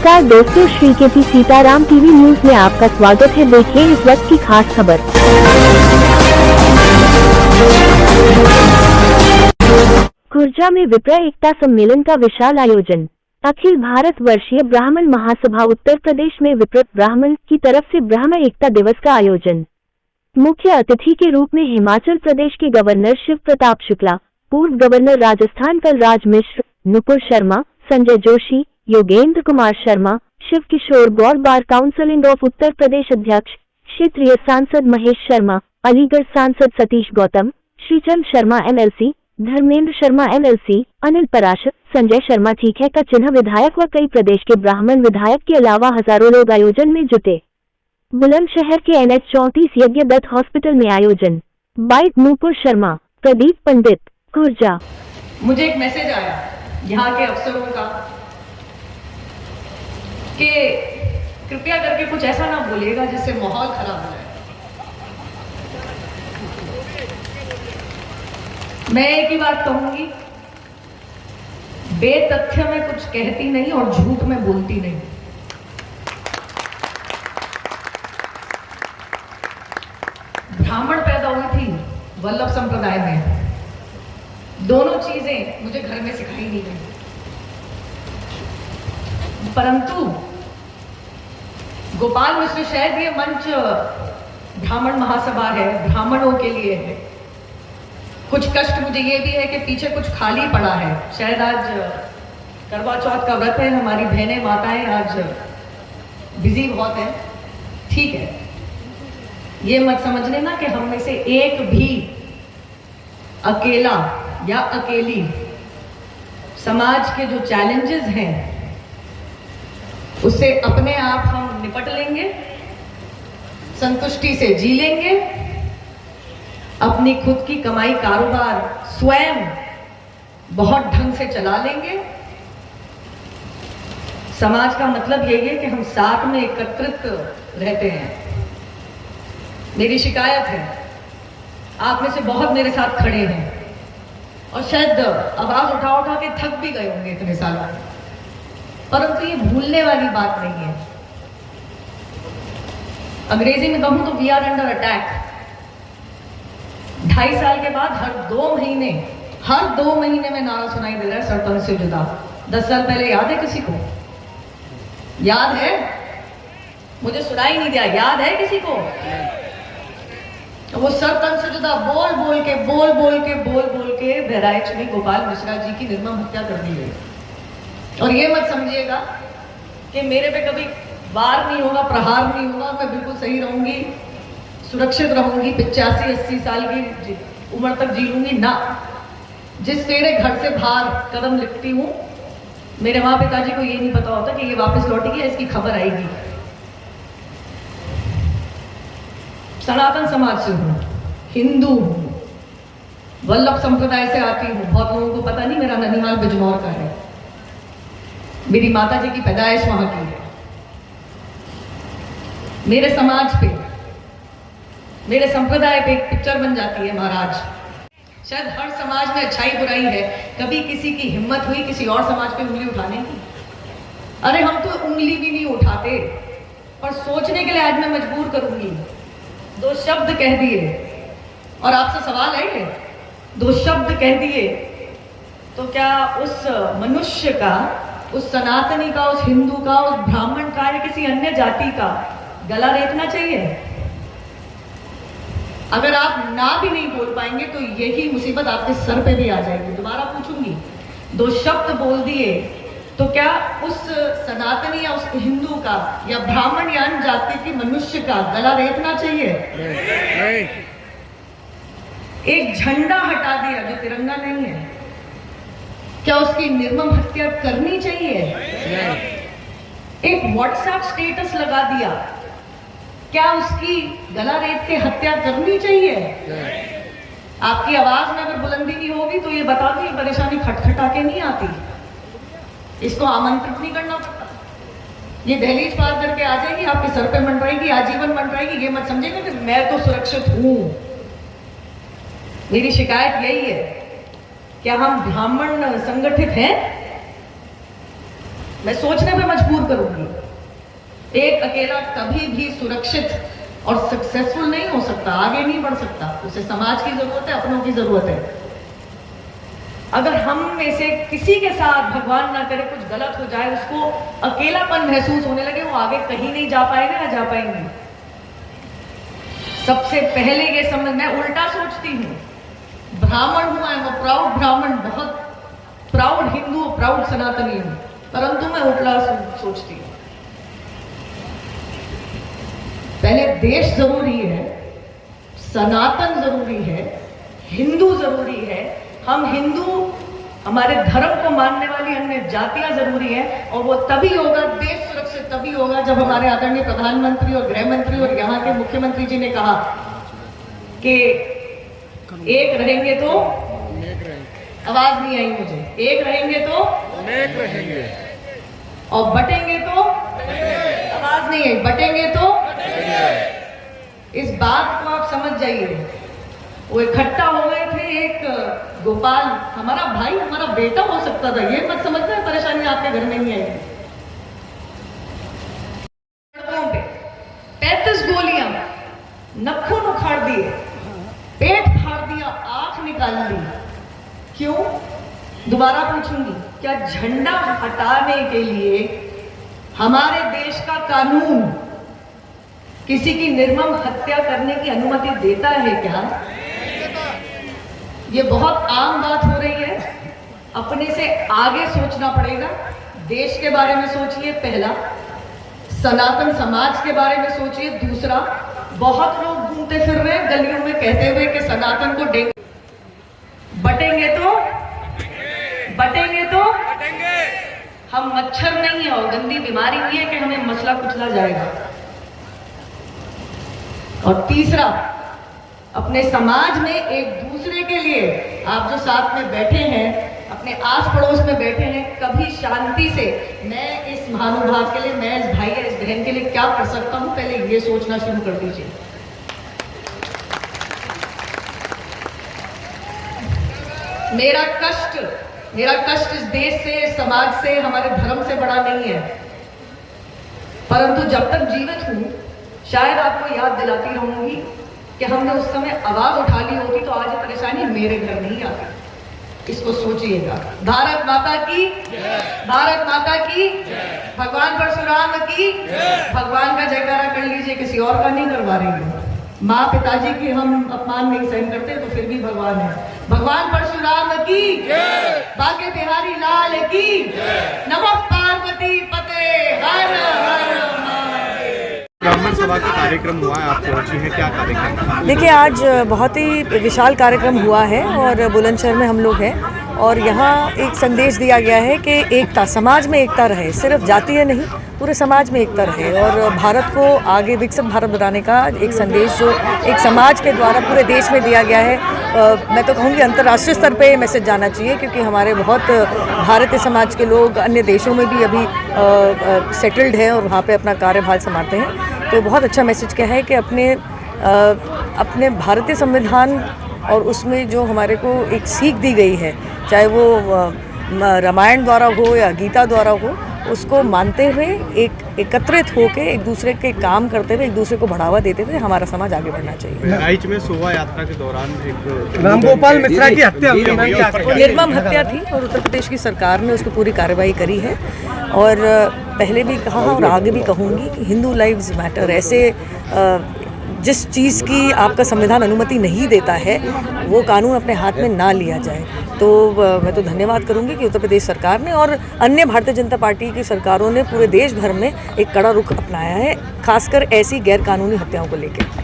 नमस्कार दोस्तों, Shri KP Sitaram TV news में आपका स्वागत है। देखिए इस वक्त की खास खबर। खुर्जा में विप्र एकता सम्मेलन का विशाल आयोजन। अखिल भारत वर्षीय ब्राह्मण महासभा उत्तर प्रदेश में विप्र ब्राह्मण की तरफ से ब्राह्मण एकता दिवस का आयोजन। मुख्य अतिथि के रूप में हिमाचल प्रदेश के गवर्नर शिव प्रताप शुक्ला, पूर्व governor Rajasthan Kalraj Mishra, Nupur Sharma, Sanjay Joshi, Yogendra Kumar Sharma, Shiv Kishore Gaur, bar council of Uttar Pradesh अध्यक्ष, क्षेत्रीय सांसद महेश शर्मा, अलीगढ़ सांसद सतीश गौतम, श्रीचंद शर्मा MLC, धर्मेंद्र शर्मा MLC, अनिल पराशर, संजय शर्मा ठीक है का चिन्ह विधायक व कई प्रदेश के ब्राह्मण विधायक के अलावा हजारों लोग आयोजन में जुटे। बुलंदशहर के NH 34 यज्ञ दत्त हॉस्पिटल में आयोजन। बाइट नुपुर शर्मा, प्रदीप पंडित, खुर्जा। मुझे एक मैसेज आया यहाँ के अफसरों का कि कृपया करके कुछ ऐसा ना बोलिएगा जिससे माहौल खराब हो जाए। मैं एक ही बात कहूंगी, बेतथ्य में कुछ कहती नहीं और झूठ में बोलती नहीं। ब्राह्मण पैदा हुई थी वल्लभ संप्रदाय में, दोनों चीजें मुझे घर में सिखाई नहीं गई, परंतु गोपाल मिश्र शायद ये मंच ब्राह्मण महासभा है, ब्राह्मणों के लिए है। कुछ कष्ट मुझे ये भी है कि पीछे कुछ खाली पड़ा है। शायद आज करवा चौथ का व्रत है, हमारी बहनें माताएं आज बिजी बहुत है। ठीक है, ये मत समझ लेना कि हम में से एक भी अकेला या अकेली समाज के जो चैलेंजेस हैं उससे अपने आप हम निपट लेंगे, संतुष्टि से जी लेंगे, अपनी खुद की कमाई कारोबार स्वयं बहुत ढंग से चला लेंगे। समाज का मतलब यही है कि हम साथ में एकत्रित रहते हैं। मेरी शिकायत है, आप में से बहुत मेरे साथ खड़े हैं और शायद आवाज उठा उठा के थक भी गए होंगे इतने सालों में, परंतु ये भूलने वाली बात नहीं है। अंग्रेजी में कहूं तो वी आर अंडर अटैक। 2.5 साल के बाद हर 2 महीने में नारा सुनाई दे रहा है, सरपंच से जुदा। 10 साल पहले याद है किसी को? याद है? मुझे सुनाई नहीं दिया। याद है किसी को? वो सरपंच से जुदा बोल बोल के बहराइच में गोपाल मिश्रा जी की निर्मम हत्या कर दी गई। और ये मत समझिएगा कि मेरे पे कभी वार नहीं होगा, प्रहार नहीं होगा, मैं बिल्कुल सही रहूंगी, सुरक्षित रहूंगी, 85-80 साल की उम्र तक जी लूंगी ना। जिस मेरे घर से बाहर कदम लिखती हूँ, मेरे माँ पिताजी को ये नहीं पता होता कि ये वापस लौटेगी या इसकी खबर आएगी। सनातन समाज से हूँ, हिंदू हूँ, वल्लभ संप्रदाय से आती हूँ। बहुत लोगों को पता नहीं, मेरा ननिहाल बिजनौर का है, मेरी माता जी की पैदाइश वहां की है। मेरे समाज पे, मेरे संप्रदाय पे एक पिक्चर बन जाती है महाराज। शायद हर समाज में अच्छाई बुराई है, कभी किसी की हिम्मत हुई किसी और समाज पे उंगली उठाने की? अरे हम तो उंगली भी नहीं उठाते, पर सोचने के लिए आज मैं मजबूर करूंगी। 2 शब्द कह दिए और आपसे सवाल है ये, 2 शब्द कह दिए तो क्या उस मनुष्य का, उस सनातनी का, उस हिंदू का, उस ब्राह्मण का या किसी अन्य जाति का गला रेतना चाहिए? अगर आप ना भी नहीं बोल पाएंगे तो यही मुसीबत आपके सर पे भी आ जाएगी। दोबारा पूछूंगी, 2 शब्द बोल दिए तो क्या उस सनातनी या उस हिंदू का या ब्राह्मण या अन्य जाति के मनुष्य का गला रेतना चाहिए? नहीं। एक झंडा हटा दिया जो तिरंगा नहीं है, क्या उसकी निर्मम हत्या करनी चाहिए? एक व्हाट्सएप स्टेटस लगा दिया, क्या उसकी गला रेत के हत्या करनी चाहिए? आपकी आवाज में अगर बुलंदी नहीं होगी तो ये बता दो, ये परेशानी खटखटा के नहीं आती, इसको आमंत्रित नहीं करना पड़ता। ये दहलीज पार करके आ जाएगी, आपके सर पे मंडराएगी, आजीवन मंडराएगी। ये मत समझेगा कि मैं तो सुरक्षित हूं। मेरी शिकायत यही है, क्या हम ब्राह्मण संगठित हैं? मैं सोचने पे मजबूर करूंगी। एक अकेला कभी भी सुरक्षित और सक्सेसफुल नहीं हो सकता, आगे नहीं बढ़ सकता। उसे समाज की जरूरत है, अपनों की जरूरत है। अगर हम में से किसी के साथ भगवान ना करे कुछ गलत हो जाए, उसको अकेलापन महसूस होने लगे, वो आगे कहीं नहीं जा पाएगा ना जा पाएंगे। सबसे पहले ये समझ, मैं उल्टा सोचती हूँ, ब्राह्मण हूं, आई एम अ प्राउड ब्राह्मण, बहुत प्राउड हिंदू, प्राउड सनातनी हूं, परंतु मैं उल्टा सोचती हूँ। पहले देश जरूरी है, सनातन जरूरी है, हिंदू जरूरी है। हम हिंदू, हमारे धर्म को मानने वाली अन्य जातियां जरूरी हैं, और वो तभी होगा, देश सुरक्षित तभी होगा जब हमारे आदरणीय प्रधानमंत्री और गृह मंत्री और यहाँ के मुख्यमंत्री जी ने कहा कि एक रहेंगे तो, आवाज नहीं आई मुझे, एक रहेंगे तो अनेक रहेंगे, और बटेंगे तो, आवाज नहीं आई, बटेंगे तो। इस बात को आप समझ जाइए। वो इकट्ठा हो गए थे, एक गोपाल हमारा भाई, हमारा बेटा हो सकता था, ये मत समझना परेशानी आपके घर में नहीं आएगी। सड़कों पे 35 गोलियां, नखून उखाड़ दिए, पेट फाड़ दिया, आंख निकाल दी। क्यों? दोबारा पूछूंगी, क्या झंडा हटाने के लिए हमारे देश का कानून किसी की निर्मम हत्या करने की अनुमति देता है क्या? ये बहुत आम बात हो रही है। अपने से आगे सोचना पड़ेगा। देश के बारे में सोचिए, पहला। सनातन समाज के बारे में सोचिए, दूसरा। बहुत लोग घूमते फिर रहे हैं गलियों में कहते हुए कि सनातन को बटेंगे तो, बटेंगे तो हम मच्छर नहीं है और गंदी बीमारी नहीं है कि हमें मसला कुचला जाएगा। और तीसरा, अपने समाज में एक दूसरे के लिए, आप जो साथ में बैठे हैं, अपने आस पड़ोस में बैठे हैं, कभी शांति से, मैं इस महानुभाव के लिए, मैं इस भाई या इस बहन के लिए क्या कर सकता हूं, पहले ये सोचना शुरू कर दीजिए। मेरा कष्ट इस देश से, इस समाज से, हमारे धर्म से बड़ा नहीं है, परंतु जब तक जीवित हूं शायद आपको याद दिलाती रहूंगी कि हमने उस समय आवाज उठा ली होती तो आज ये परेशानी मेरे घर नहीं आती। इसको सोचिएगा। भारत माता की, भारत माता की, भगवान परशुराम की, भगवान का जयकारा कर लीजिए, किसी और का नहीं करवा रही हूं। माँ पिताजी की हम अपमान नहीं सहन करते तो फिर भी भगवान है। भगवान परशुराम की, बांके बिहारी लाल की, नमः पार्वती पते हर हर महादेव। ब्राह्मण सभा का कार्यक्रम हुआ है, आप पहुंची हैं, क्या कार्यक्रम? देखिए, आज बहुत ही विशाल कार्यक्रम हुआ है और बुलंदशहर में हम लोग हैं, और यहाँ एक संदेश दिया गया है कि एकता, समाज में एकता रहे, सिर्फ जातीय नहीं, पूरे समाज में एकता रहे, और भारत को आगे विकसित भारत बनाने का एक संदेश जो एक समाज के द्वारा पूरे देश में दिया गया है। मैं तो कहूँगी अंतर्राष्ट्रीय स्तर पे मैसेज जाना चाहिए, क्योंकि हमारे बहुत भारतीय समाज के लोग अन्य देशों में भी अभी सेटल्ड हैं और वहाँ पे अपना कार्यभार संभालते हैं। तो बहुत अच्छा मैसेज क्या है कि अपने भारतीय संविधान और उसमें जो हमारे को एक सीख दी गई है, चाहे वो रामायण द्वारा हो या गीता द्वारा हो, उसको मानते हुए एक एकत्रित होकर एक दूसरे के काम करते हुए, एक दूसरे को बढ़ावा देते हुए हमारा समाज आगे बढ़ना चाहिए। बहराइच में शोभा यात्रा के दौरान एक रामगोपाल मिश्रा की हत्या, निर्मम हत्या थी और उत्तर प्रदेश की सरकार ने उसको पूरी कार्रवाई करी है। और पहले भी कहा और आगे भी कहूँगी कि हिंदू लाइव्स मैटर। ऐसे जिस चीज़ की आपका संविधान अनुमति नहीं देता है, वो कानून अपने हाथ में ना लिया जाए। तो मैं तो धन्यवाद करूंगी कि उत्तर प्रदेश सरकार ने और अन्य भारतीय जनता पार्टी की सरकारों ने पूरे देश भर में एक कड़ा रुख अपनाया है, खासकर ऐसी गैर कानूनी हत्याओं को लेकर।